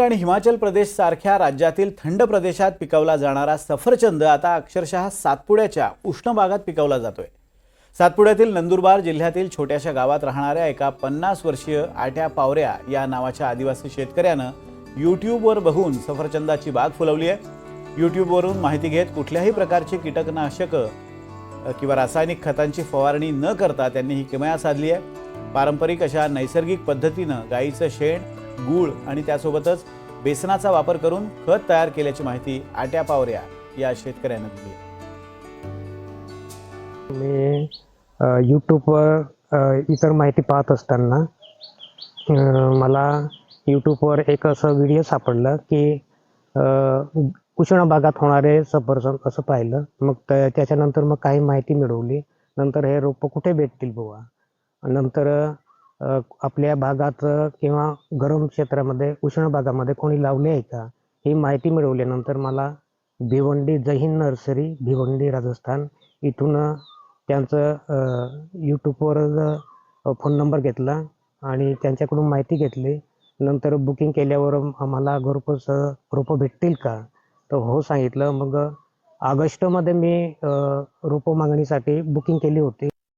आणि हिमाचल प्रदेश सारख्या राज्यातील थंड प्रदेशात पिकवला जाणारा सफरचंद आता अक्षरशः सातपुड्याच्या उष्ण भागात पिकवला जातोय। सातपुड्यातील नंदुरबार जिल्ह्यातील छोट्याशा गावात राहणाऱ्या एका 50 वर्षीय आट्या पावऱ्या या नावाच्या आदिवासी शेतकऱ्यानं यूट्यूबवर बघून सफरचंदाची बाग फुलवली आहे। यूट्यूबवरून माहिती घेत कुठल्याही प्रकारची कीटकनाशक किंवा रासायनिक खतांची फवारणी न करता त्यांनी ही किमया साधली आहे। पारंपरिक अशा नैसर्गिक पद्धतीनं गाईचं शेण, गूळ आणि त्यासोबतच बेसनाचा वापर करून खत तयार केल्याची माहिती आट्या पावऱ्या या शेतकऱ्यानं दिली। मी यूट्यूबवर इतर माहिती पाहत असताना मला यूट्यूबवर एक असं व्हिडिओ सापडलं की उष्ण भागात होणारे सफरचंद असं पाहिलं। मग त्याच्यानंतर मग काही माहिती मिळवली। नंतर हे रोपं कुठे भेटतील बुवा, नंतर आपल्या भागात किंवा गरम क्षेत्रामध्ये उष्ण भागामध्ये कोणी लावले आहे का ही माहिती मिळवल्यानंतर मला भिवंडी जहीन नर्सरी, भिवंडी, राजस्थान इथून त्यांचं यूट्यूबवर फोन नंबर घेतला आणि त्यांच्याकडून माहिती घेतली। नंतर बुकिंग केल्यावर आम्हाला घरपोच रोपं भेटतील का, तर हो सांगितलं। मग ऑगस्टमध्ये मी रोपं मागणीसाठी बुकिंग केली होती।